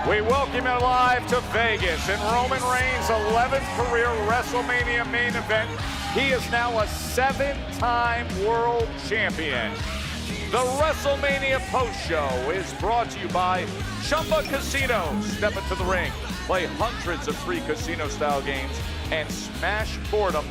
We welcome you live to Vegas in Roman Reigns' 11th career WrestleMania main event. He is now a 7-time world champion. The WrestleMania post show is brought to you by Chumba Casino. Step into the ring, play hundreds of free casino-style games, and smash boredom.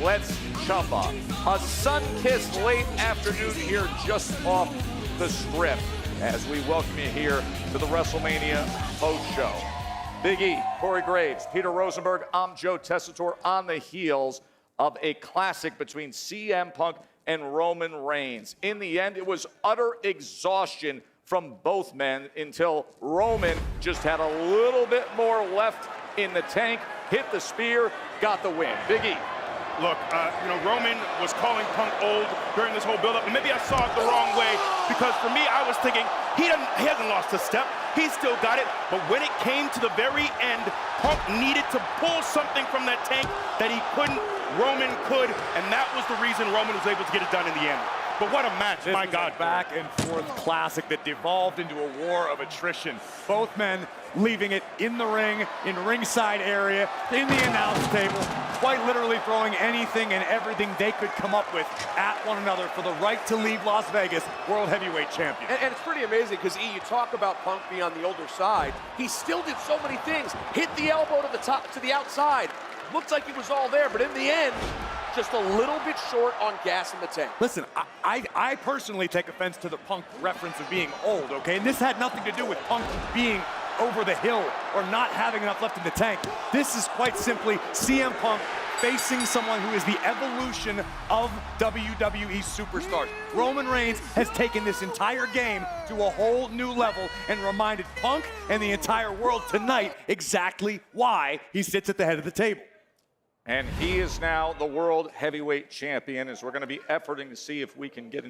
Let's Chumba. A sun-kissed late afternoon here just off the Strip as we welcome you here to the WrestleMania post show. Big E, Corey Graves, Peter Rosenberg, I'm Joe Tessitore on the heels of a classic between CM Punk and Roman Reigns. In the end, it was utter exhaustion from both men until Roman just had a little bit more left in the tank, hit the spear, got the win. Big E. Look, Roman was calling Punk old during this whole build-up, and maybe I saw it the wrong way, because for me, I was thinking, he hasn't lost a step. He's still got it, but when it came to the very end, Punk needed to pull something from that tank that he couldn't. Roman could, and that was the reason Roman was able to get it done in the end. But what a match, my God. Back and forth classic that devolved into a war of attrition. Both men leaving it in the ring, in ringside area, in the announce table, quite literally throwing anything and everything they could come up with at one another for the right to leave Las Vegas World Heavyweight Champion. And it's pretty amazing because, E, you talk about Punk being on the older side. He still did so many things. Hit the elbow to the top, to the outside. Looked like he was all there, but in the end, just a little bit short on gas in the tank. Listen, I personally take offense to the Punk reference of being old, okay? And this had nothing to do with Punk being over the hill or not having enough left in the tank. This is quite simply CM Punk facing someone who is the evolution of WWE superstars. Roman Reigns has taken this entire game to a whole new level and reminded Punk and the entire world tonight exactly why he sits at the head of the table. And he is now the World Heavyweight Champion, as we're going to be efforting to see if we can get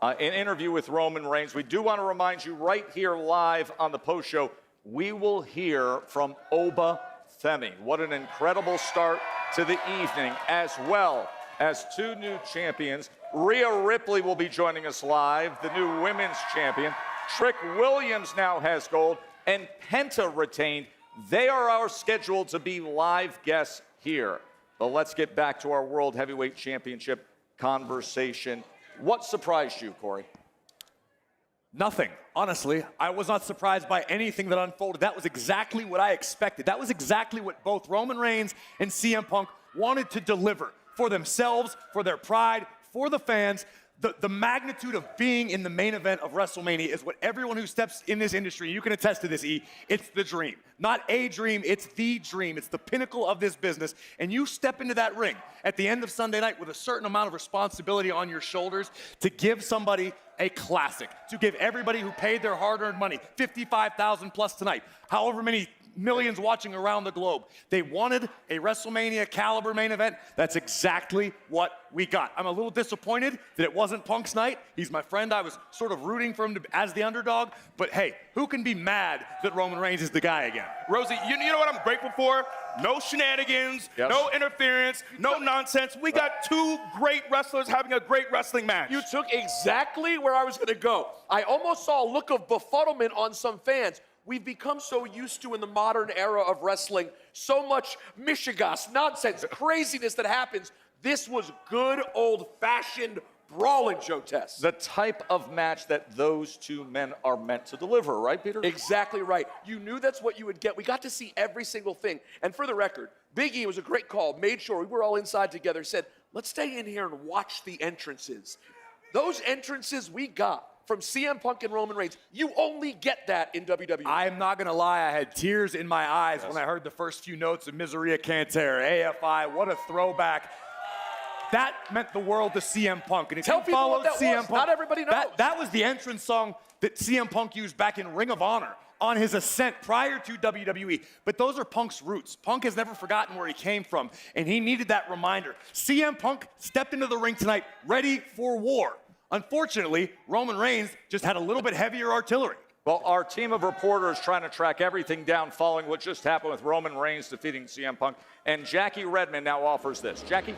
an interview with Roman Reigns. We do want to remind you right here live on the post show, we will hear from Oba Femi. What an incredible start to the evening, as well as two new champions. Rhea Ripley will be joining us live, the new women's champion. Trick Williams now has gold, and Penta retained. They are our scheduled to be live guests here. But let's get back to our World Heavyweight Championship conversation. What surprised you, Corey? Nothing. Honestly, I was not surprised by anything that unfolded. That was exactly what I expected. That was exactly what both Roman Reigns and CM Punk wanted to deliver for themselves, for their pride, for the fans. The magnitude of being in the main event of WrestleMania is what everyone who steps in this industry, you can attest to this, E, it's the dream. Not a dream, it's the dream. It's the pinnacle of this business. And you step into that ring at the end of Sunday night with a certain amount of responsibility on your shoulders to give somebody a classic, to give everybody who paid their hard-earned money, 55,000 plus tonight, however many millions watching around the globe. They wanted a WrestleMania caliber main event. That's exactly what we got. I'm a little disappointed that it wasn't Punk's night. He's my friend. I was sort of rooting for him as the underdog. But hey, who can be mad that Roman Reigns is the guy again? Rosie, you know what I'm grateful for? No shenanigans, no interference, no nonsense. We got two great wrestlers having a great wrestling match. You took exactly where I was going to go. I almost saw a look of befuddlement on some fans. We've become so used to, in the modern era of wrestling, so much mishigas, nonsense, craziness that happens. This was good old-fashioned brawling, Joe Tess. The type of match that those two men are meant to deliver, right, Peter? Exactly right. You knew that's what you would get. We got to see every single thing. And for the record, Big E was a great call, made sure we were all inside together, said, let's stay in here and watch the entrances. Those entrances we got from CM Punk and Roman Reigns, you only get that in WWE. I'm not gonna lie, I had tears in my eyes when I heard the first few notes of Miseria Cancer, AFI, what a throwback. That meant the world to CM Punk. And if Tell you people followed what that CM was. Punk, Not everybody knows. That was the entrance song that CM Punk used back in Ring of Honor on his ascent prior to WWE. But those are Punk's roots. Punk has never forgotten where he came from, and he needed that reminder. CM Punk stepped into the ring tonight ready for war. Unfortunately, Roman Reigns just had a little bit heavier artillery. Well, our team of reporters trying to track everything down following what just happened with Roman Reigns defeating CM Punk. And Jackie Redmond now offers this. Jackie?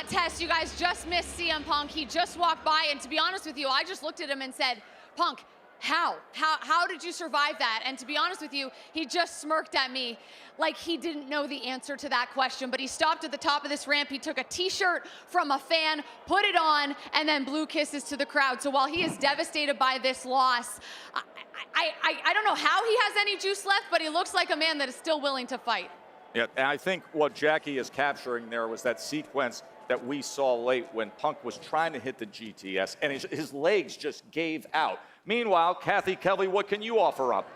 Tess, you guys just missed CM Punk. He just walked by, and to be honest with you, I just looked at him and said, Punk, How did you survive that? And to be honest with you, he just smirked at me like he didn't know the answer to that question, but he stopped at the top of this ramp. He took a t-shirt from a fan, put it on, and then blew kisses to the crowd. So while he is devastated by this loss, I don't know how he has any juice left, but he looks like a man that is still willing to fight. Yeah, and I think what Jackie is capturing there was that sequence that we saw late when Punk was trying to hit the GTS, and his legs just gave out. Meanwhile, Kathy Kelly, what can you offer up?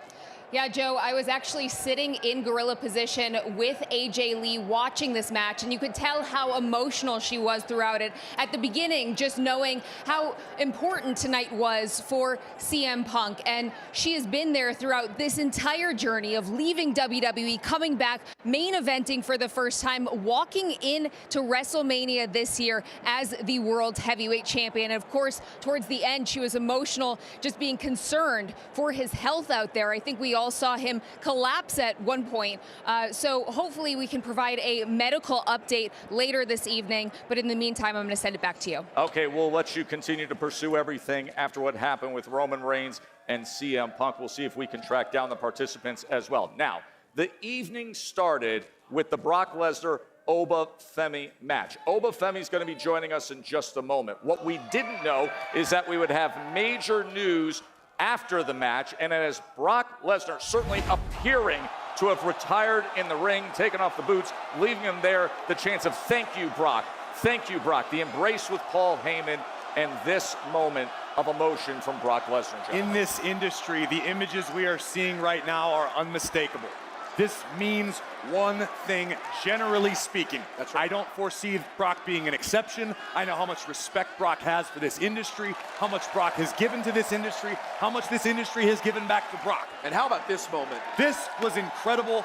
Yeah, Joe, I was actually sitting in gorilla position with AJ Lee watching this match, and you could tell how emotional she was throughout it. At the beginning, just knowing how important tonight was for CM Punk, and she has been there throughout this entire journey of leaving WWE, coming back, main eventing for the first time, walking into WrestleMania this year as the World Heavyweight Champion. And of course, towards the end, she was emotional, just being concerned for his health out there. I think we all saw him collapse at one point. So hopefully we can provide a medical update later this evening. But in the meantime, I'm going to send it back to you. Okay, we'll let you continue to pursue everything after what happened with Roman Reigns and CM Punk. We'll see if we can track down the participants as well. Now, the evening started with the Brock Lesnar Oba Femi match. Oba Femi is going to be joining us in just a moment. What we didn't know is that we would have major news after the match, and as Brock Lesnar certainly appearing to have retired in the ring, taken off the boots, leaving him there the chance of thank you, Brock, the embrace with Paul Heyman, and this moment of emotion from Brock Lesnar. John. In this industry, the images we are seeing right now are unmistakable. This means one thing, generally speaking. That's right. I don't foresee Brock being an exception. I know how much respect Brock has for this industry, how much Brock has given to this industry, how much this industry has given back to Brock. And how about this moment? This was incredible.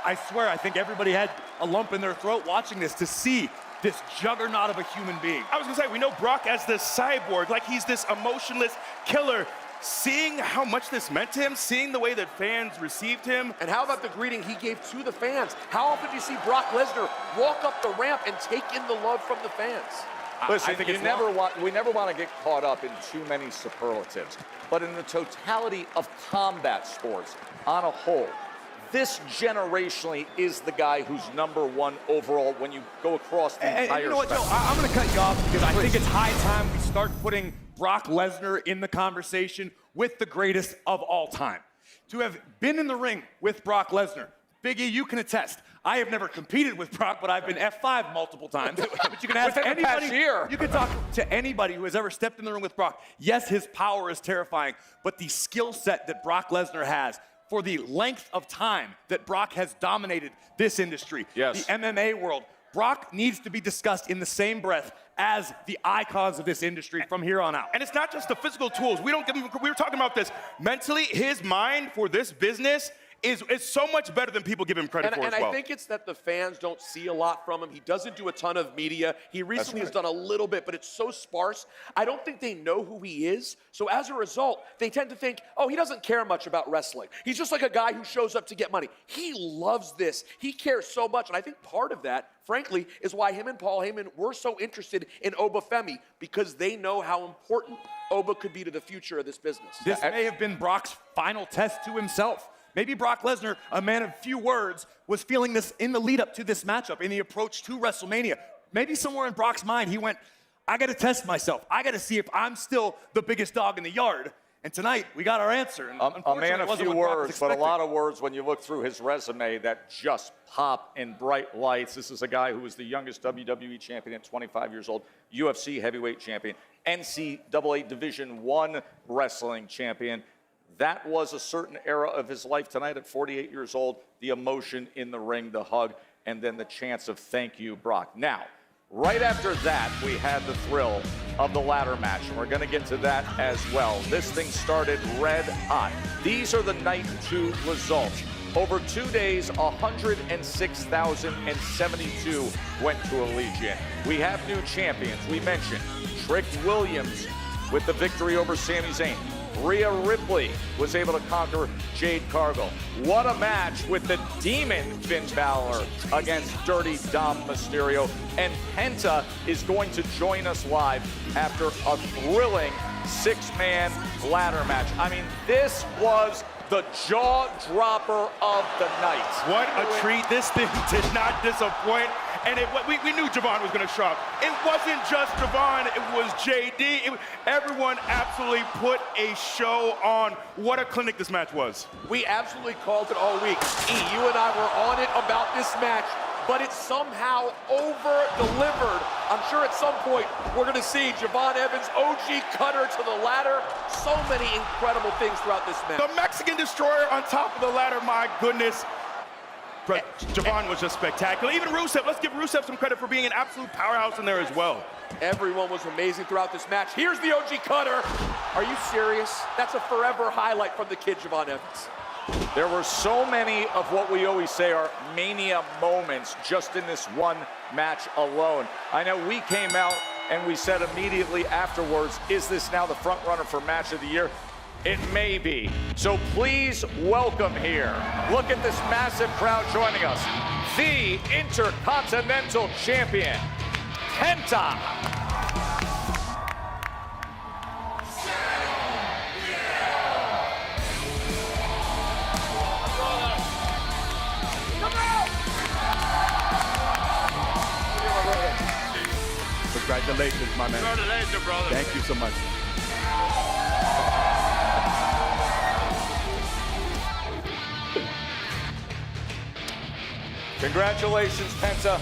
I swear, I think everybody had a lump in their throat watching this to see this juggernaut of a human being. I was gonna say, we know Brock as this cyborg, like he's this emotionless killer. Seeing how much this meant to him, seeing the way that fans received him. And how about the greeting he gave to the fans? How often do you see Brock Lesnar walk up the ramp and take in the love from the fans? Listen, I think we never want to get caught up in too many superlatives, but in the totality of combat sports on a whole, this generationally is the guy who's #1 overall when you go across the entire and you know what, Joe, spectrum. I'm going to cut you off because I think it's high time we start putting Brock Lesnar in the conversation with the greatest of all time. To have been in the ring with Brock Lesnar, Big E, you can attest. I have never competed with Brock, but I've been F5 multiple times. But you can ask Within the past anybody. year. You can talk to anybody who has ever stepped in the ring with Brock. Yes, his power is terrifying, but the skill set that Brock Lesnar has for the length of time that Brock has dominated this industry, Yes. the MMA world, Brock needs to be discussed in the same breath as the icons of this industry from here on out. And it's not just the physical tools. We were talking about this. Mentally, his mind for this business is so much better than people give him credit for as well. I think it's that the fans don't see a lot from him. He doesn't do a ton of media. He recently has done a little bit, but it's so sparse. I don't think they know who he is. So as a result, they tend to think, oh, he doesn't care much about wrestling. He's just like a guy who shows up to get money. He loves this. He cares so much. And I think part of that, frankly, is why him and Paul Heyman were so interested in Oba Femi, because they know how important Oba could be to the future of this business. This may have been Brock's final test to himself. Maybe Brock Lesnar, a man of few words, was feeling this in the lead up to this matchup, in the approach to WrestleMania. Maybe somewhere in Brock's mind, he went, I got to test myself. I got to see if I'm still the biggest dog in the yard. And tonight, we got our answer. And A man of few words, but a lot of of words when you look through his resume that just pop in bright lights. This is a guy who was the youngest WWE champion at 25 years old, UFC heavyweight champion, NCAA Division I wrestling champion. That was a certain era of his life tonight at 48 years old, the emotion in the ring, the hug, and then the chance of thank you, Brock. Now, right after that, we had the thrill of the ladder match, and we're going to get to that as well. This thing started red hot. These are the night 2 results. Over 2 days, 106,072 went to Allegiant. We have new champions. We mentioned Trick Williams with the victory over Sami Zayn. Rhea Ripley was able to conquer Jade Cargill. What a match with the Demon Finn Balor against Dirty Dom Mysterio. And Penta is going to join us live after a thrilling six-man ladder match. I mean, this was the jaw dropper of the night. What a treat. This thing did not disappoint. And we knew Javon was going to show up. It wasn't just Javon, it was JD. Everyone absolutely put a show on. What a clinic this match was. We absolutely called it all week. E, you and I were on it about this match, but it somehow over-delivered. I'm sure at some point we're going to see Javon Evans, OG cutter to the ladder. So many incredible things throughout this match. The Mexican Destroyer on top of the ladder, my goodness. But Javon was just spectacular. Even Rusev, let's give Rusev some credit for being an absolute powerhouse in there as well. Everyone was amazing throughout this match. Here's the OG cutter. Are you serious? That's a forever highlight from the kid, Javon Evans. There were so many of what we always say are Mania moments just in this one match alone. I know we came out and we said immediately afterwards, is this now the front runner for match of the year? It may be. So please welcome here. Look at this massive crowd joining us. The Intercontinental Champion, Penta. Congratulations, my man. Congratulations, brother. Thank you so much. Congratulations, Penta.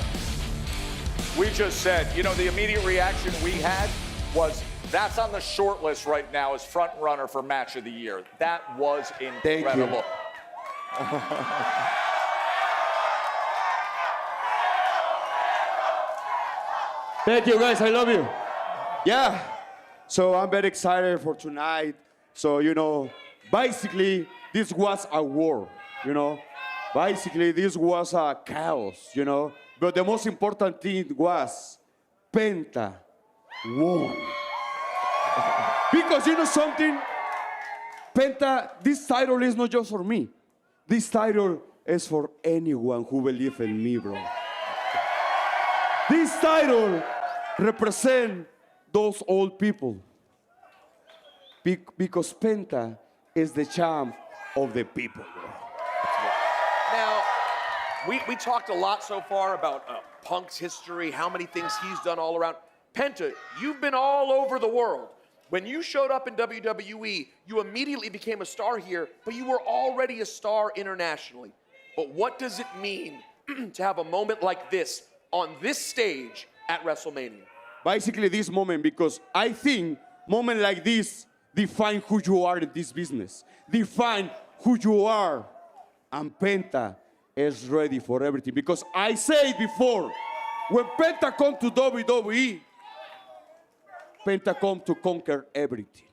We just said, you know, the immediate reaction we had was that's on the short list right now as front runner for match of the year. That was incredible. Thank you, guys. I love you. Yeah. So I'm very excited for tonight. So, you know, basically, this was a war, you know. Basically, this was a chaos, you know. But the most important thing was Penta won. Because you know something? Penta, this title is not just for me. This title is for anyone who believes in me, bro. This title represents those old people. Because Penta is the champ of the people, bro. Now, we talked a lot so far about Punk's history, how many things he's done all around. Penta, you've been all over the world. When you showed up in WWE, you immediately became a star here, but you were already a star internationally. But what does it mean to have a moment like this on this stage at WrestleMania? Basically, this moment, because I think moment like this define who you are in this business. Define who you are. And Penta is ready for everything. Because I said before, when Penta come to WWE, Penta come to conquer everything.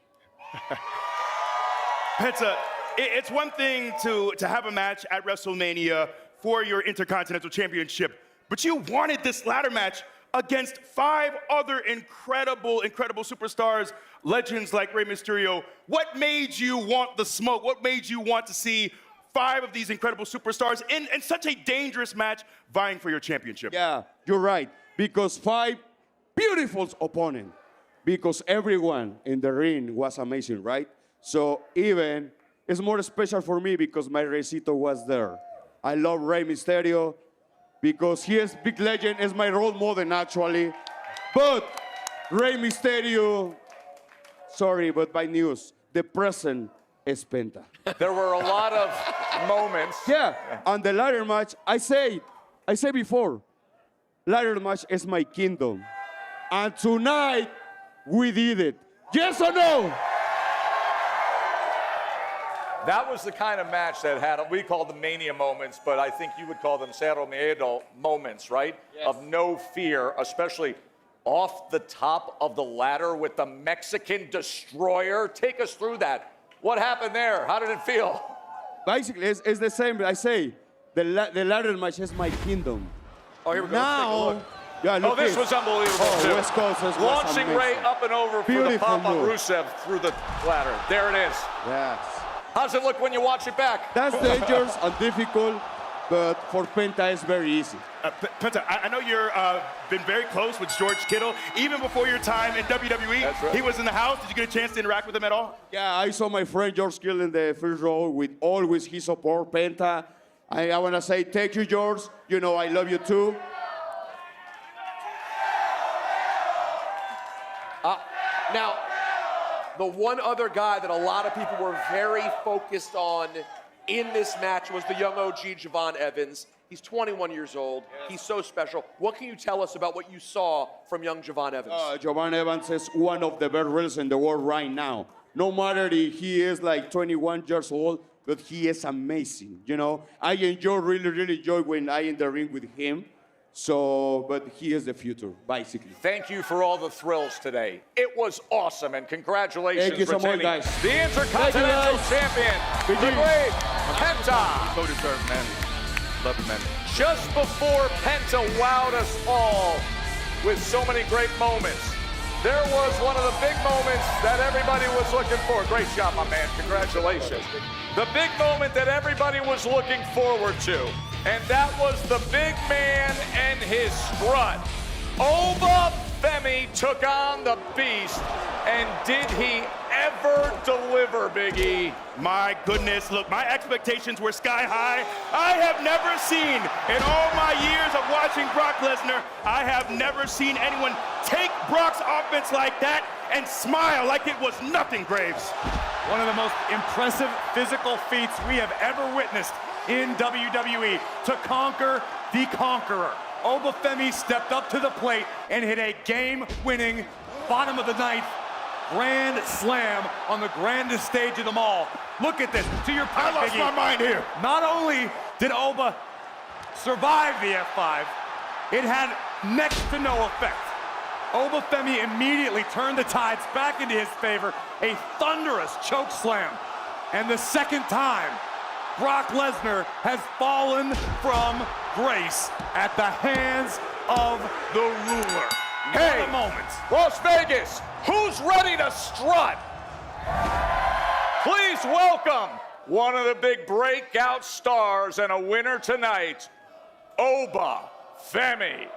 Penta, it's one thing to have a match at WrestleMania for your Intercontinental Championship, but you wanted this ladder match against 5 other incredible superstars, legends like Rey Mysterio. What made you want the smoke? What made you want to see 5 of these incredible superstars in such a dangerous match vying for your championship? Yeah, you're right. Because 5 beautiful opponents. Because everyone in the ring was amazing, right? So even, it's more special for me because my Reycito was there. I love Rey Mysterio because he is big legend, is my role model actually. But Rey Mysterio, sorry, but by news, the present is Penta. There were a lot of moments. Yeah, and the ladder match, I say before, ladder match is my kingdom. And tonight, we did it. Yes or no? That was the kind of match that had, we call them Mania moments, but I think you would call them Cerro Miedo moments, right? Yes. Of no fear, especially off the top of the ladder with the Mexican Destroyer. Take us through that. What happened there? How did it feel? Basically, it's the same. I say, the ladder match is my kingdom. Oh, here we go. Now, Yeah, Oh, look this this. was unbelievable, Oh, too. West Coast was Launching Ray amazing. up and over for the Beautiful pop on move. Rusev through the ladder. There it is. Yes. How's it look when you watch it back? That's dangerous and difficult, but for Penta it's very easy. Penta, I know you're been very close with George Kittle. Even before your time in WWE, That's right. he was in the house. Did you get a chance to interact with him at all? Yeah, I saw my friend George Kittle in the first row with always his support, Penta. I want to say thank you, George. You know I love you too. Now, the one other guy that a lot of people were very focused on in this match was the young OG Javon Evans. He's 21 years old. He's so special. What can you tell us about what you saw from young Javon Evans? Javon Evans is one of the best wrestlers in the world right now. No matter if he is like 21 years old, but he is amazing. You know, I really enjoy when I in the ring with him. So, but he is the future, basically. Thank you for all the thrills today. It was awesome, and congratulations, Thank you so much, retaining guys. the Intercontinental guys. Champion, the GG. great Penta. So deserved, man. Love you, man. Just before Penta wowed us all with so many great moments, there was one of the big moments that everybody was looking for. Great job, my man. Congratulations. The big moment that everybody was looking forward to, and that was the big man and his strut. Oba Femi took on the Beast, and did he ever deliver, Big E? My goodness, look, my expectations were sky high. I have never seen, in all my years of watching Brock Lesnar, I have never seen anyone take Brock's offense like that and smile like it was nothing, Graves. One of the most impressive physical feats we have ever witnessed in WWE to conquer the conqueror. Oba Femi stepped up to the plate and hit a game-winning bottom of the ninth grand slam on the grandest stage of them all. Look at this. To your point, I lost Biggie, my mind here. not only did Oba survive the F5, it had next to no effect. Oba Femi immediately turned the tides back into his favor, a thunderous choke slam. And the second time, Brock Lesnar has fallen from grace at the hands of the ruler. Hey, What a moment. Las Vegas, who's ready to strut? Please welcome one of the big breakout stars and a winner tonight, Oba Femi.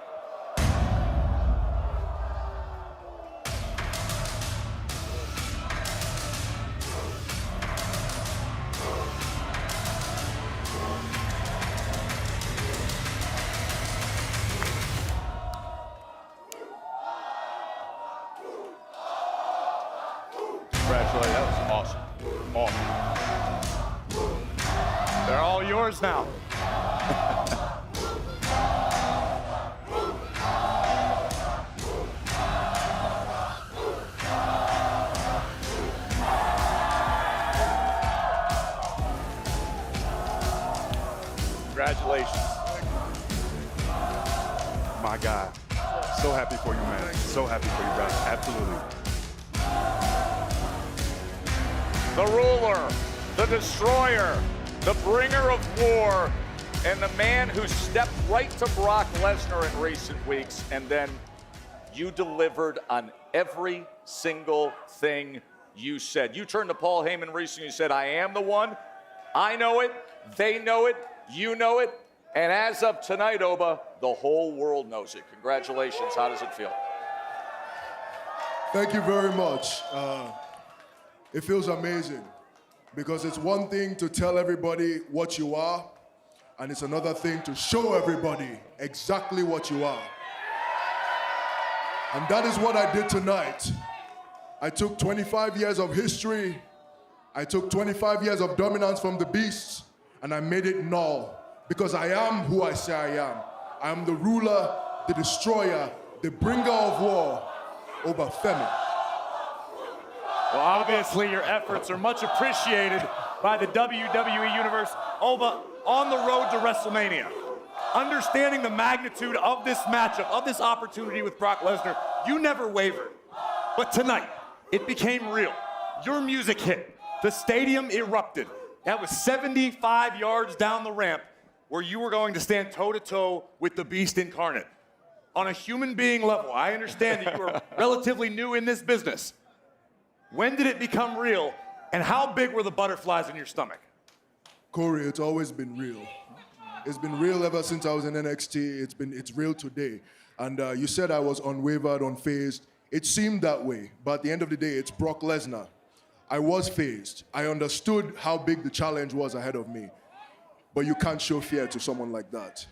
Congratulations, that was awesome. Awesome. They're all yours now. Congratulations. My God. So happy for you, man. So happy for you, guys. Absolutely. The ruler, the destroyer, the bringer of war, and the man who stepped right to Brock Lesnar in recent weeks, and then you delivered on every single thing you said. You turned to Paul Heyman recently and said, I am the one. I know it. They know it. You know it. And as of tonight, Oba, the whole world knows it. Congratulations. How does it feel? Thank you very much. It feels amazing because it's one thing to tell everybody what you are, and it's another thing to show everybody exactly what you are. And that is what I did tonight. I took 25 years of history, I took 25 years of dominance from the Beast, and I made it null because I am who I say I am. I am the ruler, the destroyer, the bringer of war, Oba Femi. Well, obviously your efforts are much appreciated by the WWE Universe. Oba, on the road to WrestleMania, understanding the magnitude of this matchup, of this opportunity with Brock Lesnar, you never wavered. But tonight, it became real. Your music hit. The stadium erupted. That was 75 yards down the ramp where you were going to stand toe-to-toe with the Beast incarnate. on a human being level, I understand that you are relatively new in this business. When did it become real, and how big were the butterflies in your stomach? Corey, it's always been real. It's been real ever since I was in NXT. It's real today. And you said I was unwavered, unfazed. It seemed that way, but at the end of the day, it's Brock Lesnar. I was fazed. I understood how big the challenge was ahead of me. But you can't show fear to someone like that.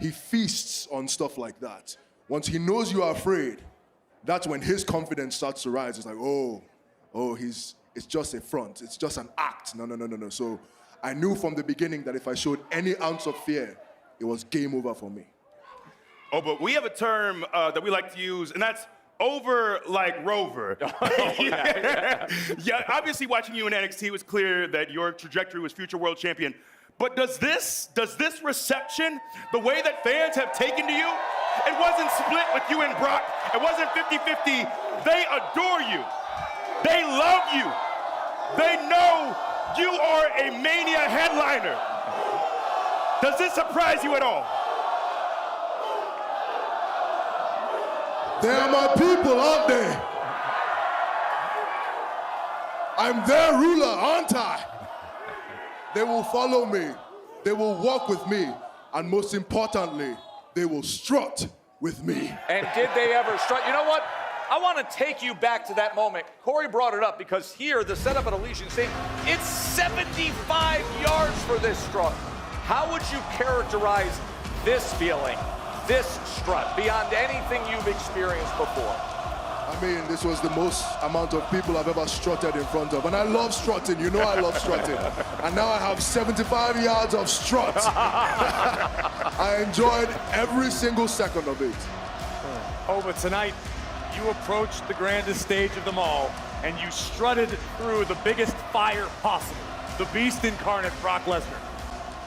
He feasts on stuff like that. Once he knows you are afraid, that's when his confidence starts to rise. It's like, it's just a front. It's just an act. No. So I knew from the beginning that if I showed any ounce of fear, it was game over for me. Oh, but we have a term that we like to use, and that's over like Rover. Yeah, obviously watching you in NXT, it was clear that your trajectory was future world champion. But does this reception, the way that fans have taken to you, it wasn't split with you and Brock. It wasn't 50-50. They adore you. They love you. They know you are a Mania headliner. Does this surprise you at all? They are my people, aren't they? I'm their ruler, aren't I? They will follow me. They will walk with me. And most importantly, they will strut with me. And did they ever strut? You know what? I want to take you back to that moment. Corey brought it up because here, the setup at Elysian Stadium, it's 75 yards for this strut. How would you characterize this feeling, this strut, beyond anything you've experienced before? I mean, this was the most amount of people I've ever strutted in front of. And I love strutting. You know I love strutting. And now I have 75 yards of strut. I enjoyed every single second of it. Oh, but tonight, you approached the grandest stage of them all, and you strutted through the biggest fire possible, the beast incarnate, Brock Lesnar.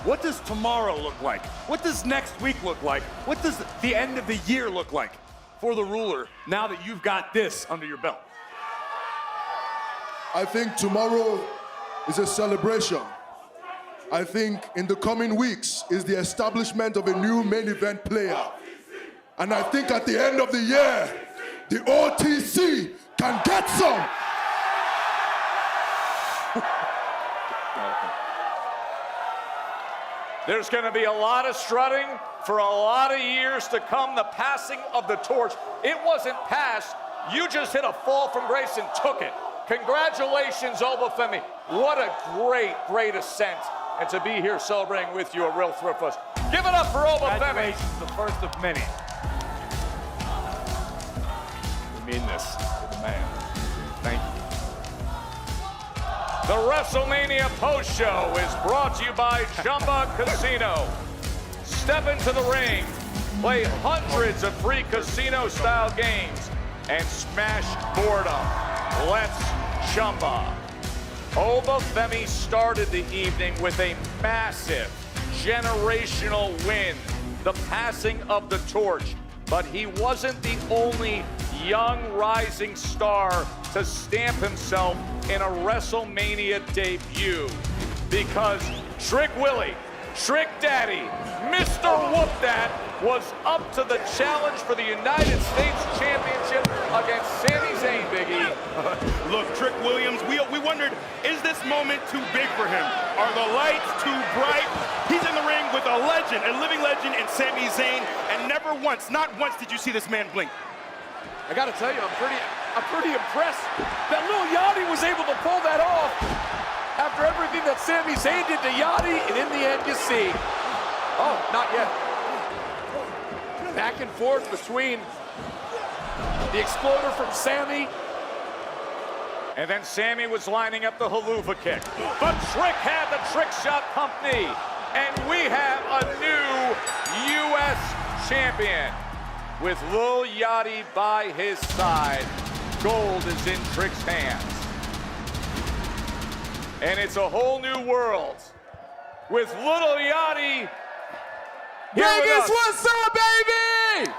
What does tomorrow look like? What does next week look like? What does the end of the year look like for the ruler now that you've got this under your belt? I think tomorrow is a celebration. I think in the coming weeks is the establishment of a new main event player. And I think at the end of the year, the OTC can get some. There's going to be a lot of strutting for a lot of years to come. The passing of the torch. It wasn't passed. You just hit a fall from grace and took it. Congratulations, Obafemi. What a great, great ascent. And to be here celebrating with you, a real thrill for us. Give it up for Obafemi. Congratulations, the first of many. We mean this to the man. Thank you. The WrestleMania post show is brought to you by Chumba Casino. Step into the ring, play hundreds of free casino-style games, and smash boredom. Let's Chumba. Obafemi started the evening with a massive generational win, the passing of the torch. But he wasn't the only young rising star to stamp himself in a WrestleMania debut, because Trick Willie, Trick Daddy, Mr. Whoop That was up to the challenge for the United States Championship against Sami Zayn, Big E. Look, Trick Williams, we wondered, is this moment too big for him? Are the lights too bright? He's in the ring with a legend, a living legend in Sami Zayn, and never once, not once did you see this man blink. I gotta tell you, I'm pretty impressed that Lil Yachty was able to pull that off after everything that Sami Zayn did to Yachty, and in the end, you see. Oh, not yet. Back and forth between the exploder from Sami. And then Sami was lining up the haluva kick. But Trick had the trick shot pump knee. And we have a new U.S. champion. With Lil Yachty by his side, gold is in Trick's hands. And it's a whole new world with Lil Yachty here with Vegas, us. what's up, baby?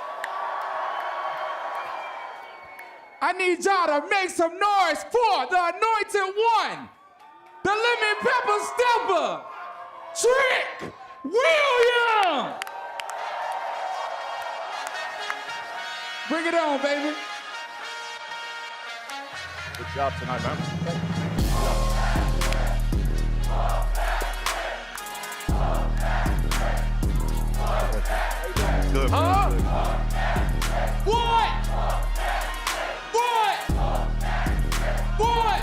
I need y'all to make some noise for the Anointed One, the Lemon Pepper Stepper, Trick Williams. Bring it on, baby. Good job tonight, man. Good. Huh? What? What?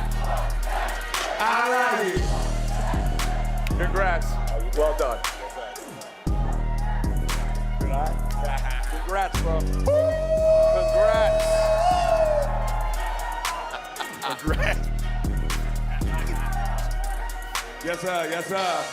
I like it. Congrats. Well done. Congrats, bro. Congrats. Congrats. Yes, sir. Yes, sir.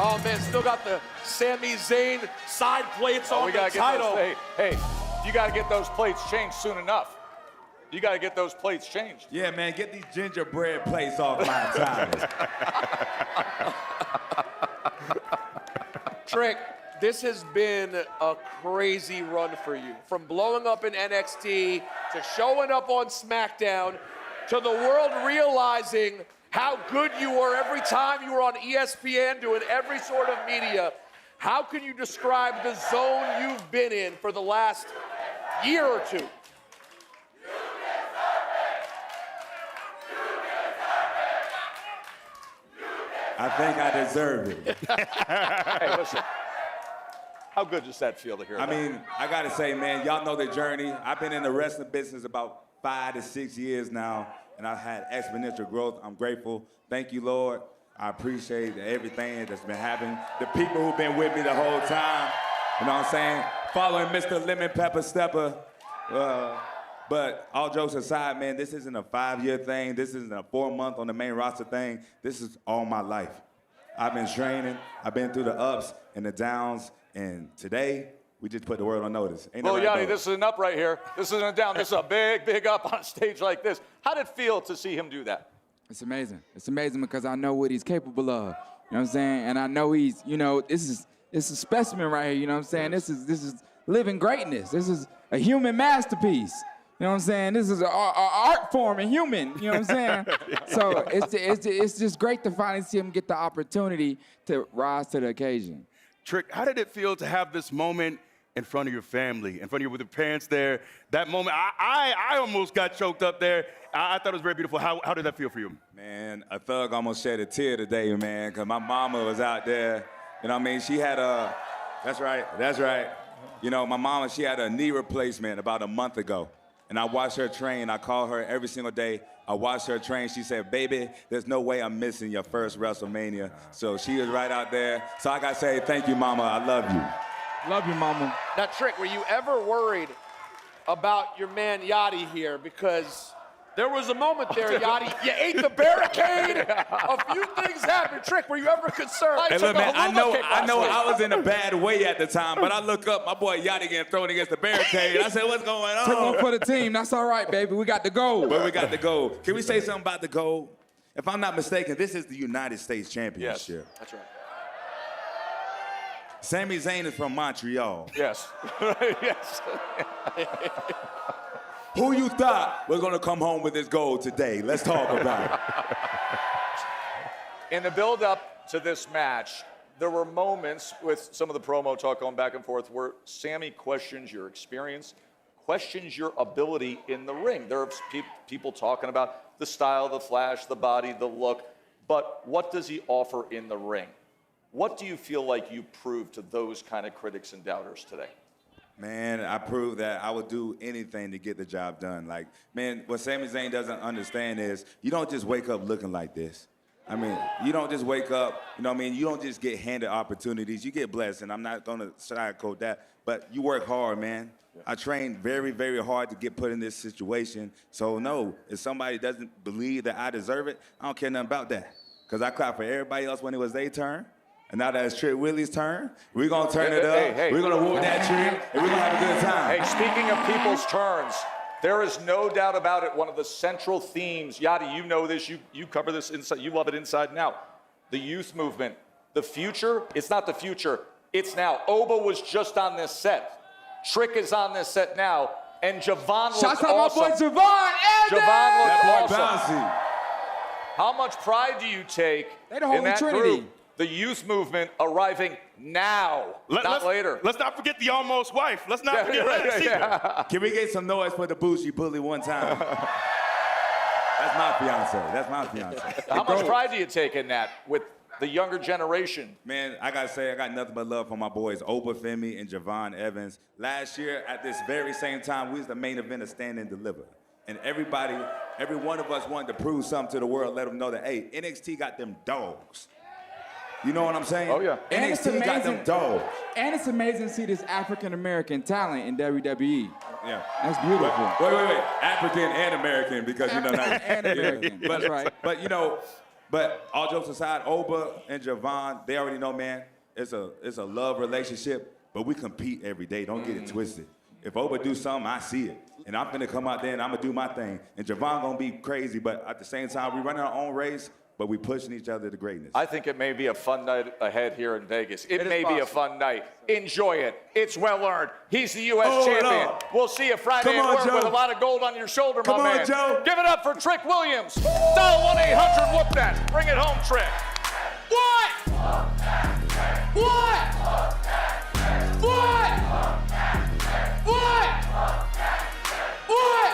Oh man, still got the Sami Zayn side plates on We the gotta get title. those. Hey, you gotta get those plates changed soon enough. You gotta get those plates changed. Yeah, man, get these gingerbread plates off my tires. Trick, this has been a crazy run for you. From blowing up in NXT to showing up on SmackDown to the world realizing how good you were every time you were on ESPN doing every sort of media. How can you describe the zone you've been in for the last year or two? I think I deserve it. Hey, listen. How good does that feel to hear? I that? mean, I gotta say, man, y'all know the journey. I've been in the wrestling business about 5 to 6 years now, and I've had exponential growth. I'm grateful. Thank you, Lord. I appreciate everything that's been happening. The people who've been with me the whole time, you know what I'm saying? Following Mr. Lemon Pepper Stepper. But all jokes aside, man, this isn't a 5-year thing. This isn't a 4-month on the main roster thing. This is all my life. I've been training. I've been through the ups and the downs. And today, we just put the world on notice. Ain't that Well, right, Yachty, though? this is an up right here. This isn't a down. This is a big, big up on a stage like this. How did it feel to see him do that? It's amazing. It's amazing because I know what he's capable of. You know what I'm saying? And I know he's, you know, this is a specimen right here. You know what I'm saying? This is living greatness. This is a human masterpiece. You know what I'm saying? This is an art form, a human. You know what I'm saying? So it's just great to finally see him get the opportunity to rise to the occasion. Trick, how did it feel to have this moment in front of your family, in front of with your parents there? That moment, I almost got choked up there. I thought it was very beautiful. How did that feel for you? Man, a thug almost shed a tear today, man, because my mama was out there. You know what I mean? She had a, that's right. You know, my mama, she had a knee replacement about a month ago. And I watched her train. I call her every single day. I watched her train. She said, baby, there's no way I'm missing your first WrestleMania. So she was right out there. So I got to say, thank you, mama. I love you. Love you, mama. Now, Trick, were you ever worried about your man Yachty here? Because there was a moment there, Yachty, you ate the barricade. A few things happened. Trick, were you ever concerned? Hey, look, man, I know I was in a bad way at the time, but I look up, my boy Yachty getting thrown against the barricade. I said, what's going on? Took one for the team. That's all right, baby. We got the gold. But we got the gold. Can we say something about the gold? If I'm not mistaken, this is the United States Championship. Yes. That's right. Sami Zayn is from Montreal. Yes. Yes. Who you thought was gonna come home with this gold today? Let's talk about it. In the build-up to this match, there were moments with some of the promo talk going back and forth where Sami questions your experience, questions your ability in the ring. There are people talking about the style, the flash, the body, the look, but what does he offer in the ring? What do you feel like you proved to those kind of critics and doubters today? Man, I proved that I would do anything to get the job done. Like, man, what Sami Zayn doesn't understand is you don't just wake up looking like this. I mean, you don't just wake up, you know what I mean? You don't just get handed opportunities. You get blessed, and I'm not going to sugarcoat that, but you work hard, man. Yeah. I trained very, very hard to get put in this situation. So, no, if somebody doesn't believe that I deserve it, I don't care nothing about that. Because I clapped for everybody else when it was their turn. And now that it's Trick Willie's turn, we're going to turn it up. We're going to whoop that trick, and we're going to have a good time. Hey, speaking of people's turns, there is no doubt about it. One of the central themes, Yachty, you know this, you cover this inside, you love it inside and out. the youth movement, the future, it's not the future, it's now. Oba was just on this set. Trick is on this set now, and Javon looks Shots out awesome. my boy Javon Evans! Javon looks awesome. How much pride do you take They the in Holy that Trinity. group? The youth movement arriving now, not later. Let's not forget the almost wife. Let's not forget that. Yeah. Can we get some noise for the bougie bully one time? That's my fiance. That's my fiance. How much pride do you take in that with the younger generation? Man, I gotta say, I got nothing but love for my boys, Oba Femi and Javon Evans. Last year, at this very same time, we was the main event of Stand and Deliver. And every one of us wanted to prove something to the world, let them know that, hey, NXT got them dogs. You know what I'm saying? Oh, yeah. And it's NXT got them amazing. dogs. And it's amazing to see this African-American talent in WWE. Yeah. That's beautiful. Wait. African and American, because, you know, not, and American. That's right. But, you know, all jokes aside, Oba and Javon, they already know, man, it's a love relationship, but we compete every day. Don't get it twisted. If Oba do something, I see it. And I'm gonna come out there and I'm gonna do my thing. And Javon gonna be crazy, but at the same time, we running our own race, but we pushing each other to greatness. I think it may be a fun night ahead here in Vegas. It may is be a possible. fun night. Enjoy it. It's well earned. He's the U.S. champion. no. We'll see you Friday Come at on, work Joe. with a lot of gold on your shoulder, Come my on, man. Joe. Give it up for Trick Williams. Dial 1-800-WHOOP that. Bring it home, Trick. What? What? What? What? What? What?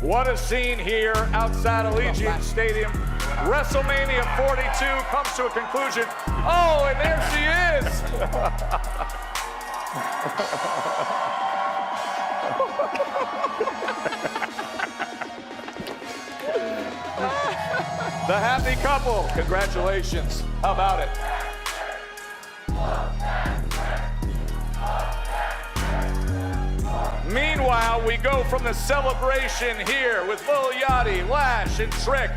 What a scene here outside Allegiant Stadium. WrestleMania 42 comes to a conclusion. Oh, and there she is. The happy couple. Congratulations. How about it? Meanwhile, we go from the celebration here with Lil Yachty, Lash, and Trick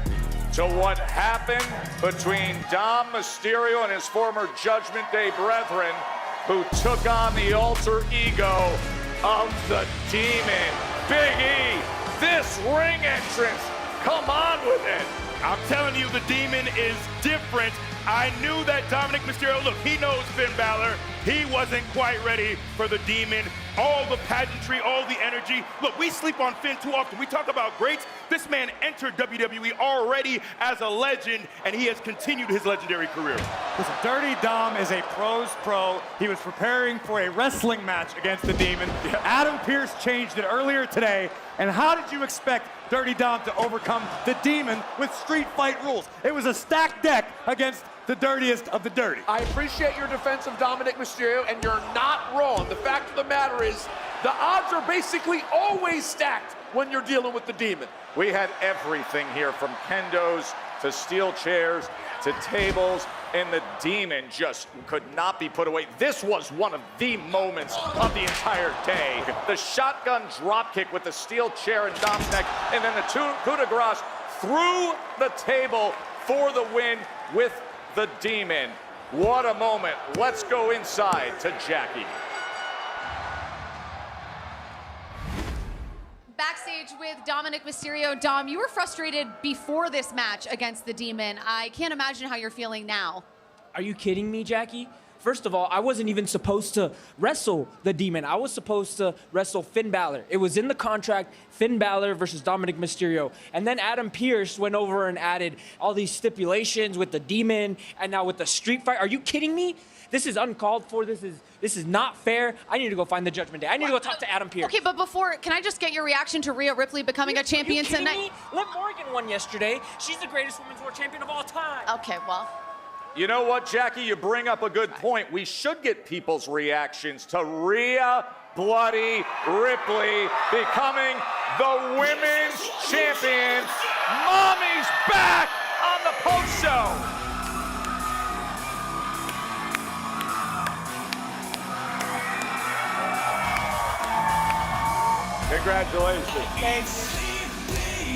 to what happened between Dom Mysterio and his former Judgment Day brethren, who took on the alter ego of the Demon. Big E, this ring entrance, come on with it. I'm telling you, the Demon is different. I knew that Dominic Mysterio, look, he knows Finn Balor. He wasn't quite ready for the Demon. All the pageantry, all the energy. Look, we sleep on Finn too often. We talk about greats. This man entered WWE already as a legend, and he has continued his legendary career. Listen, Dirty Dom is a pro's pro. He was preparing for a wrestling match against the Demon. Adam Pearce changed it earlier today. And how did you expect Dirty Dom to overcome the Demon with street fight rules? It was a stacked deck against the dirtiest of the dirty. I appreciate your defense of Dominic Mysterio, and you're not wrong. The fact of the matter is, the odds are basically always stacked when you're dealing with the Demon. We had everything here from kendos to steel chairs to tables, and the Demon just could not be put away. This was one of the moments of the entire day. The shotgun dropkick with the steel chair in Dom's neck, and then the coup de grace through the table for the win with the Demon. What a moment. Let's go inside to Jackie. Backstage with Dominic Mysterio. Dom, you were frustrated before this match against the Demon. I can't imagine how you're feeling now. Are you kidding me, Jackie? First of all, I wasn't even supposed to wrestle the Demon. I was supposed to wrestle Finn Balor. It was in the contract, Finn Balor versus Dominic Mysterio. And then Adam Pearce went over and added all these stipulations with the Demon and now with the street fight. Are you kidding me? This is uncalled for. This is not fair. I need to go find the Judgment Day. I need to go talk to Adam Pearce. Okay, but before, can I just get your reaction to Rhea Ripley becoming a champion Are you kidding tonight? me? Liv Morgan won yesterday. She's the greatest women's world champion of all time. Okay, well. You know what, Jackie? You bring up a good point. We should get people's reactions to Rhea Bloody Ripley becoming the women's champion. Mommy's back on the post show. Congratulations. Thanks.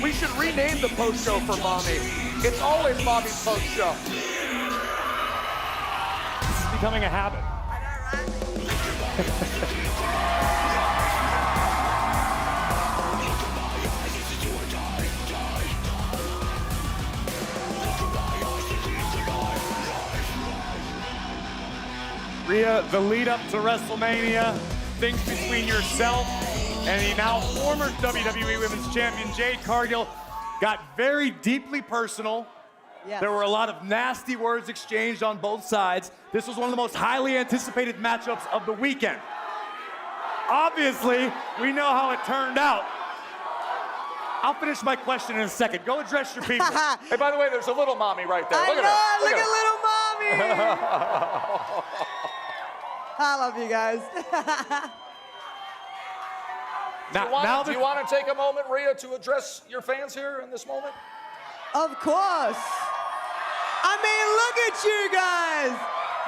We should rename the post show for Mommy. It's always Mommy's post show. Becoming a habit. Rhea, the lead up to WrestleMania, things between yourself and the now former WWE Women's Champion Jade Cargill got very deeply personal. Yes. There were a lot of nasty words exchanged on both sides. This was one of the most highly anticipated matchups of the weekend. Obviously, we know how it turned out. I'll finish my question in a second. Go address your people. Hey, by the way, there's a little mommy right there. I Look at know, her. look at at little mommy. I love you guys. Now Do you want to take a moment, Rhea, to address your fans here in this moment? Of course. I mean, look at you guys.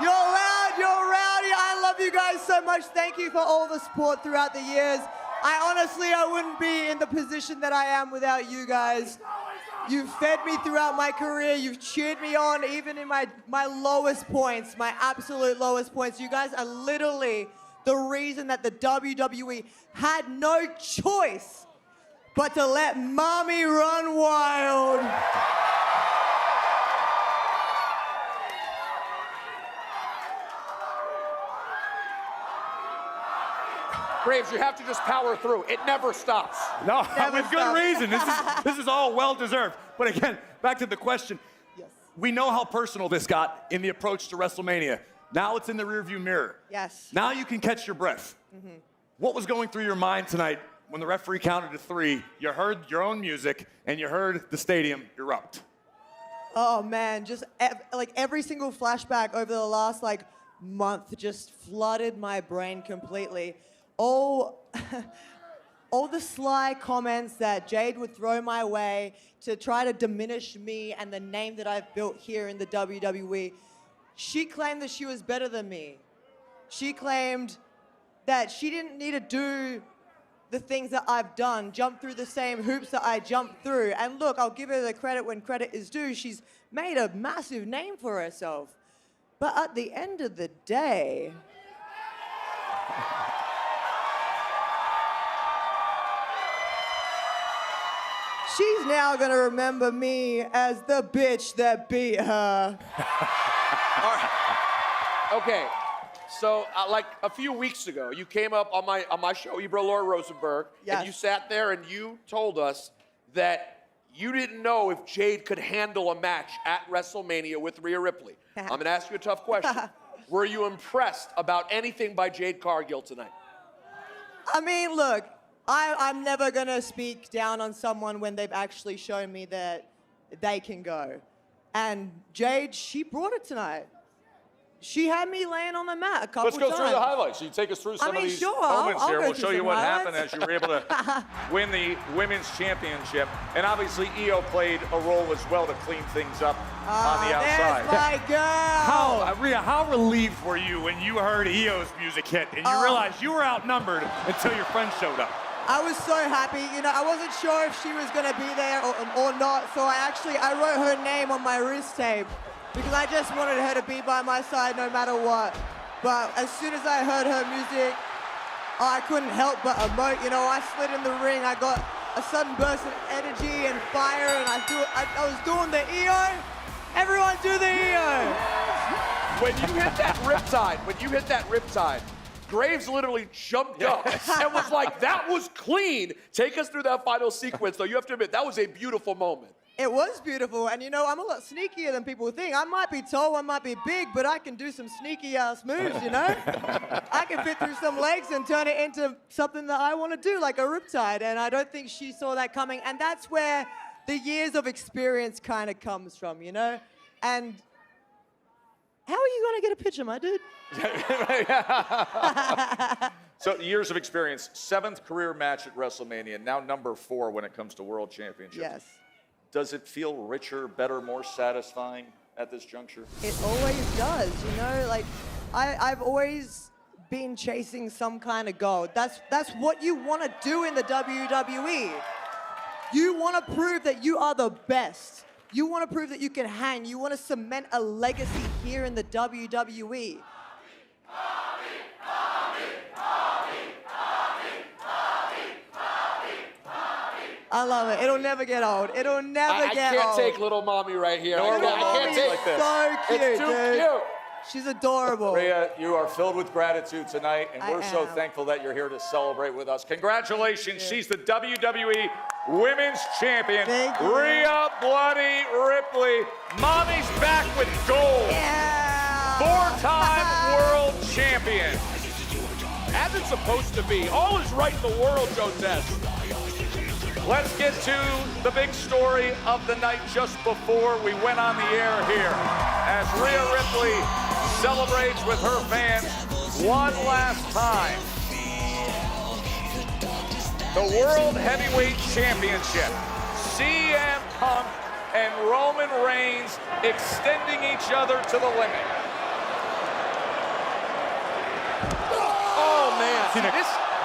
You're loud, you're rowdy. I love you guys so much. Thank you for all the support throughout the years. I wouldn't be in the position that I am without you guys. You've fed me throughout my career. You've cheered me on even in my lowest points, my absolute lowest points. You guys are literally the reason that the WWE had no choice but to let mommy run wild. Graves, you have to just power through. It never stops. No, Never with good stop. reason. This is all well deserved. But again, back to the question. Yes. We know how personal this got in the approach to WrestleMania. Now it's in the rearview mirror. Yes. Now you can catch your breath. What was going through your mind tonight when the referee counted to 3? You heard your own music and you heard the stadium erupt. Oh man, just like every single flashback over the last month just flooded my brain completely. All the sly comments that Jade would throw my way to try to diminish me and the name that I've built here in the WWE. She claimed that she was better than me. She claimed that she didn't need to do the things that I've done, jump through the same hoops that I jumped through. And look, I'll give her the credit when credit is due. She's made a massive name for herself. But at the end of the day, she's now gonna remember me as the bitch that beat her. All right. Okay. So, like a few weeks ago, you came up on my show, Ibra Laura Rosenberg, Yes. and you sat there and you told us that you didn't know if Jade could handle a match at WrestleMania with Rhea Ripley. I'm going to ask you a tough question. Were you impressed about anything by Jade Cargill tonight? I mean, look, I'm never gonna speak down on someone when they've actually shown me that they can go. And Jade, she brought it tonight. She had me laying on the mat a couple Let's go times. through the highlights. You take us through some of these sure, moments I'll here. go We'll through show you some what highlights. happened as you were able to win the women's championship. And obviously, Io played a role as well to clean things up on the outside. There's my girl. Rhea, how relieved were you when you heard Io's music hit and you realized you were outnumbered until your friend showed up? I was so happy. You know, I wasn't sure if she was gonna be there or not, so I wrote her name on my wrist tape because I just wanted her to be by my side no matter what. But as soon as I heard her music, I couldn't help but emote. You know, I slid in the ring. I got a sudden burst of energy and fire, and I was doing the EO. Everyone do the EO. When you hit that riptide, Graves literally jumped up and was like, that was clean. Take us through that final sequence, though. You have to admit, that was a beautiful moment. It was beautiful, and you know, I'm a lot sneakier than people think. I might be tall, I might be big, but I can do some sneaky ass moves, you know? I can fit through some legs and turn it into something that I want to do, like a riptide, and I don't think she saw that coming, and that's where the years of experience kind of comes from, you know? And how are you going to get a picture, my dude? So years of experience, 7th career match at WrestleMania, now number 4 when it comes to World Championships. Yes. Does it feel richer, better, more satisfying at this juncture? It always does, you know? Like, I've always been chasing some kind of goal. That's what you want to do in the WWE. You want to prove that you are the best. You want to prove that you can hang. You want to cement a legacy here in the WWE. I love it. It'll never get old. It'll never I get can't old. take little mommy right here. Nor I will can't mommies take like this. So cute, It's too dude. cute. She's adorable. Rhea, you are filled with gratitude tonight, and I we're so am. thankful that you're here to celebrate with us. Congratulations. She's the WWE Women's Champion, Thank you. Rhea Bloody Ripley. Mommy's back with gold. Yeah. Four-time world champion. As it's supposed to be. All is right in the world, Joe Tess. Let's get to the big story of the night just before we went on the air here. As Rhea Ripley celebrates with her fans one last time. The World Heavyweight Championship. CM Punk and Roman Reigns extending each other to the limit. Oh, man. See,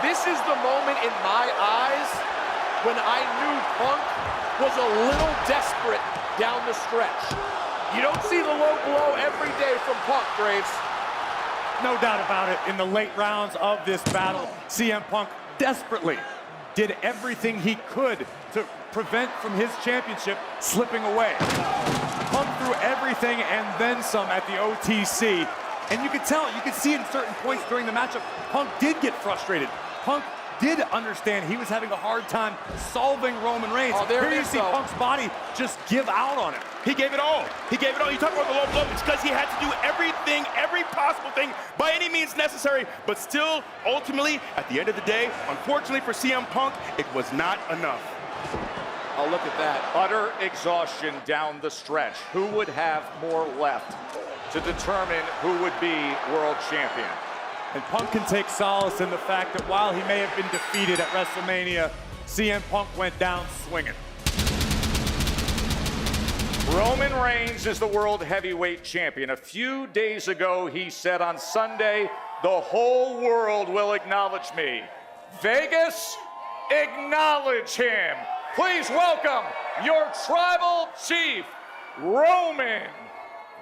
this is the moment in my eyes when I knew Punk was a little desperate down the stretch. You don't see the low blow every day from Punk, Graves. No doubt about it. In the late rounds of this battle, CM Punk desperately did everything he could to prevent from his championship slipping away. Punk threw everything and then some at the OTC. And you could tell, you could see in certain points during the matchup, Punk did get frustrated. Punk did understand he was having a hard time solving Roman Reigns. Oh, there Here it you is, see though. Punk's body just give out on him. He gave it all. He gave it all. You talk about the low blow. It's because he had to do everything, every possible thing by any means necessary. But still, ultimately, at the end of the day, unfortunately for CM Punk, it was not enough. Oh, look at that. Utter exhaustion down the stretch. Who would have more left to determine who would be world champion? And Punk can take solace in the fact that while he may have been defeated at WrestleMania, CM Punk went down swinging. Roman Reigns is the World Heavyweight Champion. A few days ago, he said on Sunday, the whole world will acknowledge me. Vegas, acknowledge him. Please welcome your tribal chief, Roman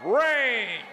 Reigns.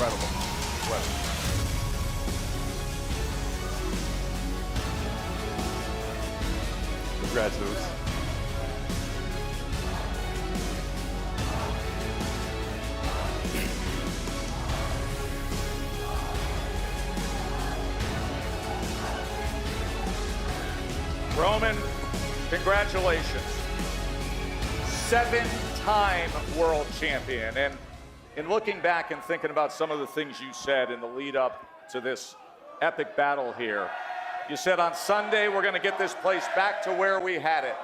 Incredible. Congrats, Lewis. Roman, congratulations. 7-time world champion. And in looking back and thinking about some of the things you said in the lead up to this epic battle here, you said on Sunday we're going to get this place back to where we had it,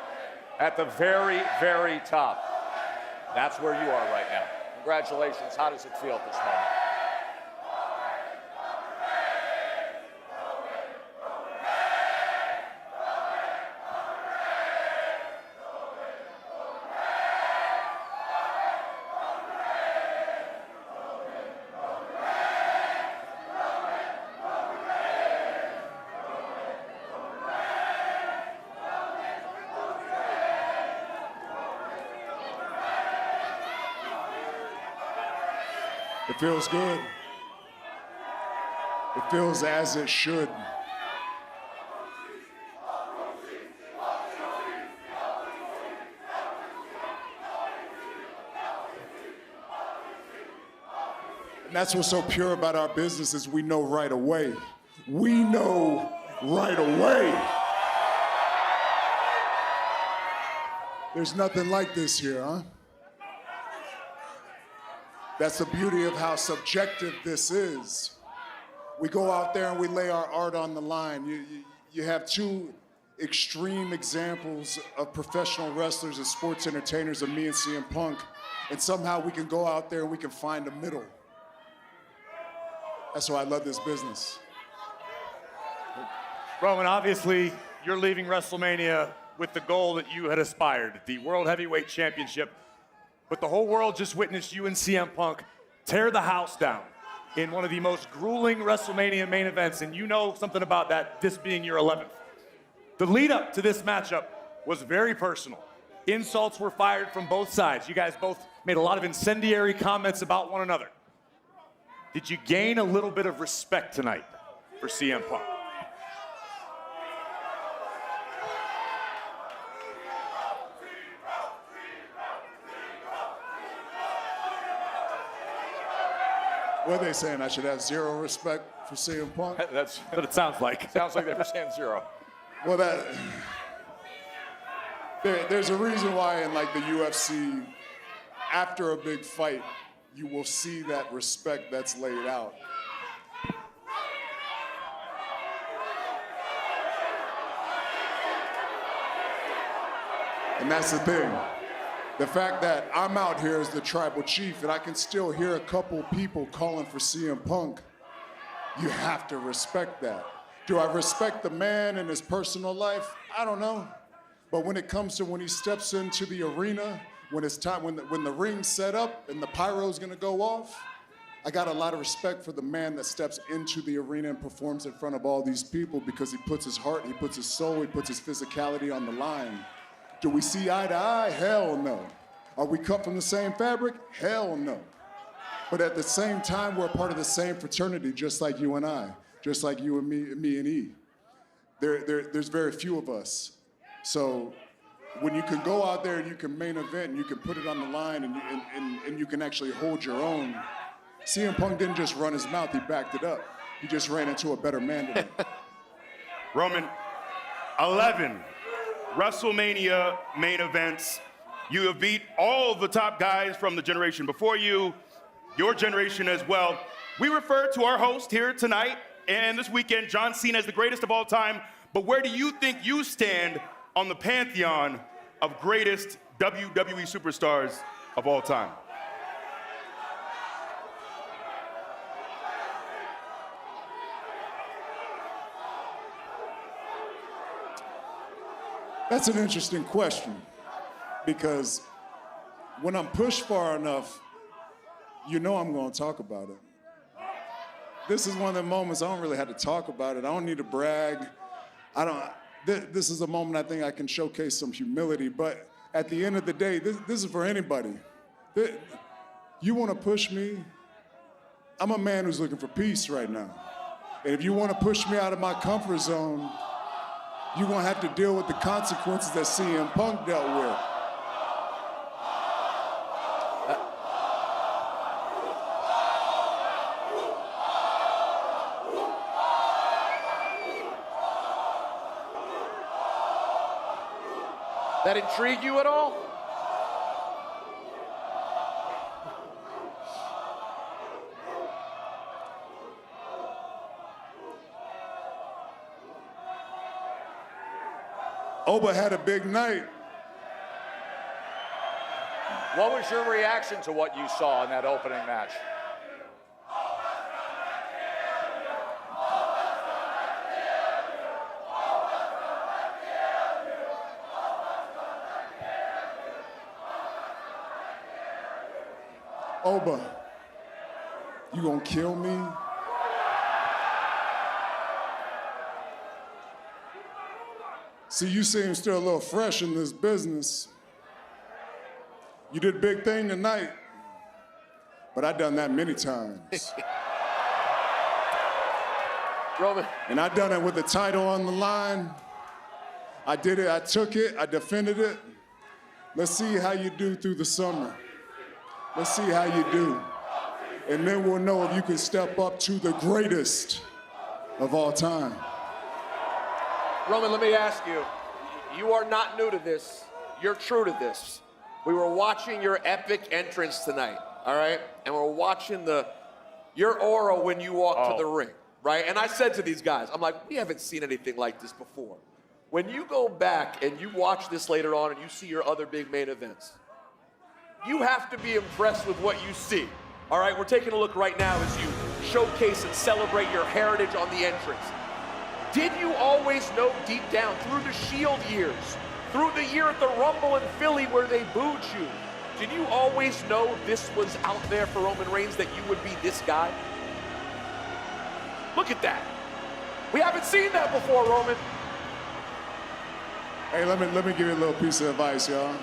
at the very, very top. That's where you are right now. Congratulations. How does it feel at this moment? It feels good. It feels as it should. And that's what's so pure about our business is we know right away. We know right away. There's nothing like this here, huh? That's the beauty of how subjective this is. We go out there and we lay our art on the line. You have two extreme examples of professional wrestlers and sports entertainers of me and CM Punk, and somehow we can go out there and we can find a middle. That's why I love this business. Roman, obviously, you're leaving WrestleMania with the goal that you had aspired, the World Heavyweight Championship. But the whole world just witnessed you and CM Punk tear the house down in one of the most grueling WrestleMania main events, and you know something about that, this being your 11th. The lead up to this matchup was very personal. Insults were fired from both sides. You guys both made a lot of incendiary comments about one another. Did you gain a little bit of respect tonight for CM Punk? What are they saying? I should have zero respect for CM Punk? That's what it sounds like. Sounds like they were saying zero. Well, there's a reason why in like the UFC, after a big fight, you will see that respect that's laid out. And that's the thing. The fact that I'm out here as the tribal chief and I can still hear a couple people calling for CM Punk, you have to respect that. Do I respect the man in his personal life? I don't know. But when it comes to when he steps into the arena, when it's time, when the ring's set up and the pyro's gonna go off, I got a lot of respect for the man that steps into the arena and performs in front of all these people because he puts his heart, he puts his soul, he puts his physicality on the line. Do we see eye to eye? Hell no. Are we cut from the same fabric? Hell no. But at the same time, we're a part of the same fraternity, just like you and I, just like you and me and E. There's very few of us. So when you can go out there and you can main event and you can put it on the line and you can actually hold your own, CM Punk didn't just run his mouth, he backed it up. He just ran into a better man today. Roman, 11 WrestleMania main events. You have beat all the top guys from the generation before you, your generation as well. We refer to our host here tonight and this weekend, John Cena, as the greatest of all time. But where do you think you stand on the pantheon of greatest WWE superstars of all time? That's an interesting question because when I'm pushed far enough, you know I'm going to talk about it. This is one of the moments I don't really have to talk about it. I don't need to brag. This is a moment I think I can showcase some humility, but at the end of the day, this is for anybody. You want to push me? I'm a man who's looking for peace right now. And if you want to push me out of my comfort zone, you're going to have to deal with the consequences that CM Punk dealt with. That intrigue you at all? Oba had a big night. What was your reaction to what you saw in that opening match? Oba, you gonna kill me? See, you seem still a little fresh in this business. You did a big thing tonight, but I've done that many times. Roman. And I done it with the title on the line. I did it, I took it, I defended it. Let's see how you do through the summer. Let's see how you do. And then we'll know if you can step up to the greatest of all time. Roman, let me ask you, you are not new to this. You're true to this. We were watching your epic entrance tonight, all right? And we're watching your aura when you walk to the ring. right? And I said to these guys, I'm like, we haven't seen anything like this before. When you go back and you watch this later on and you see your other big main events, you have to be impressed with what you see. All right, we're taking a look right now as you showcase and celebrate your heritage on the entrance. Did you always know deep down through the Shield years, through the year at the Rumble in Philly where they booed you, did you always know this was out there for Roman Reigns, that you would be this guy? Look at that. We haven't seen that before, Roman. Hey, let me give you a little piece of advice, y'all.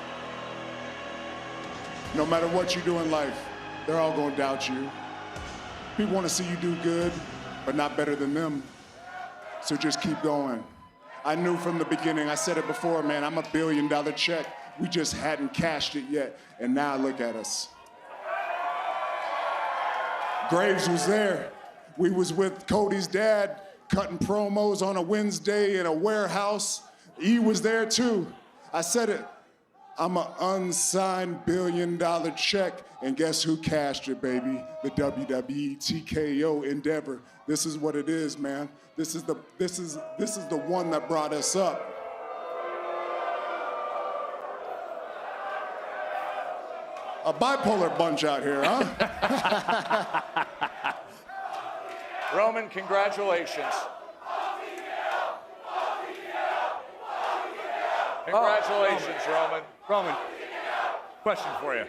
No matter what you do in life, they're all gonna doubt you. People wanna see you do good, but not better than them. So just keep going. I knew from the beginning, I said it before, man, I'm a $1 billion check. We just hadn't cashed it yet, and now look at us. Graves was there. We was with Cody's dad, cutting promos on a Wednesday in a warehouse. E was there too. I said it. I'm an unsigned $1 billion check, and guess who cashed it, baby? The WWE TKO Endeavor. This is what it is, man. This is the one that brought us up. A bipolar bunch out here, huh? Roman, congratulations. Congratulations, Roman. Roman, question for you.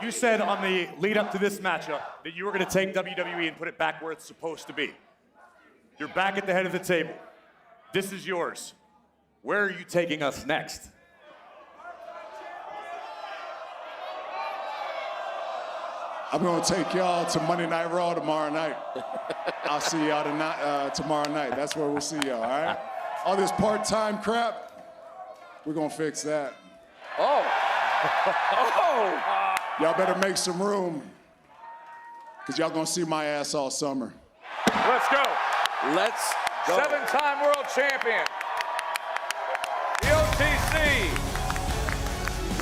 You said on the lead up to this matchup that you were going to take WWE and put it back where it's supposed to be. You're back at the head of the table. This is yours. Where are you taking us next? I'm gonna take y'all to Monday Night Raw tomorrow night. I'll see y'all tomorrow night. That's where we'll see y'all, all right? All this part-time crap, we're gonna fix that. Oh. Oh. Y'all better make some room, because y'all gonna see my ass all summer. Let's go. Let's go. 7-time world champion. The OTC.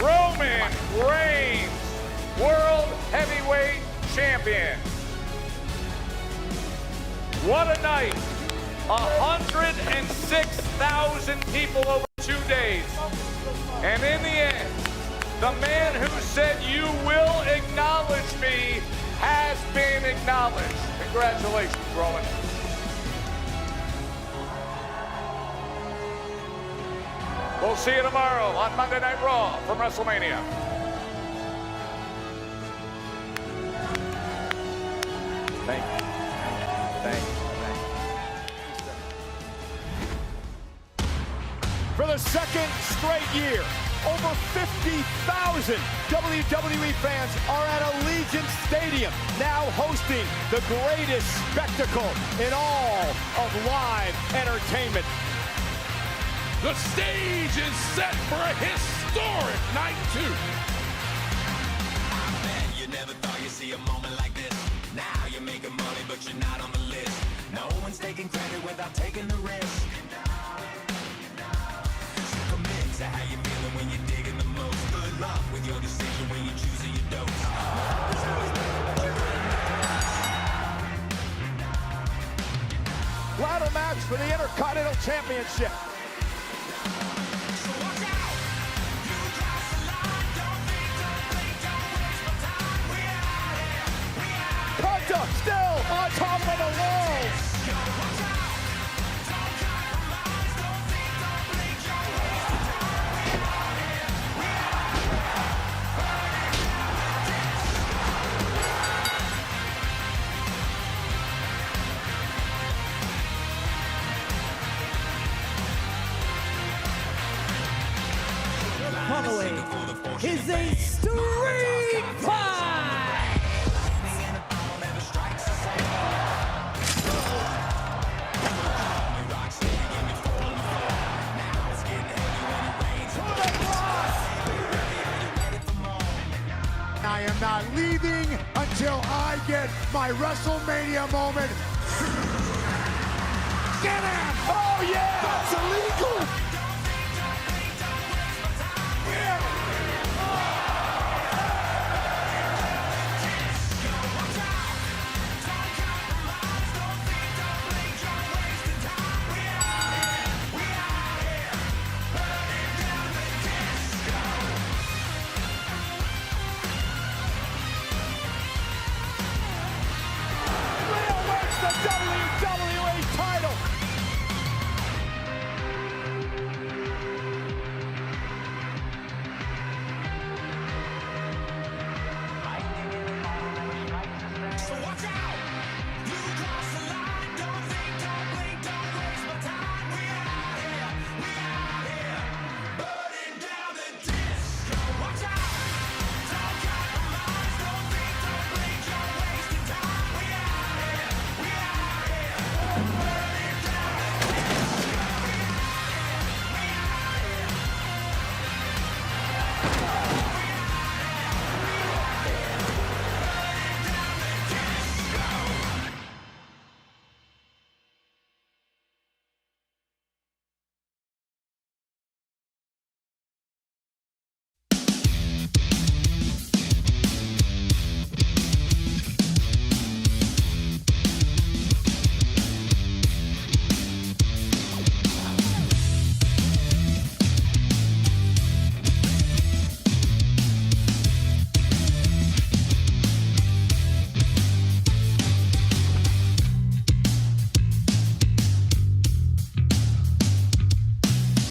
Roman Reigns. World Heavyweight Champion. What a night. 106,000 people over 2 days. And in the end, the man who said you will acknowledge me has been acknowledged. Congratulations, Roman. We'll see you tomorrow on Monday Night Raw from WrestleMania. Thank you. Thank you. For the second straight year, over 50,000 WWE fans are at Allegiant Stadium, now hosting the greatest spectacle in all of live entertainment. The stage is set for a historic night two. I bet you never thought you'd see a moment like this. Now you're making money, but you're not on the list. No one's taking credit without taking the risk. So commit to how you're feeling when you're digging the most. Good luck with your decision when you're choosing your dose. Ladder match for the Intercontinental Championship. Penta still on top of the walls. Following is a street fight. I am not leaving until I get my WrestleMania moment. Get him! Oh yeah!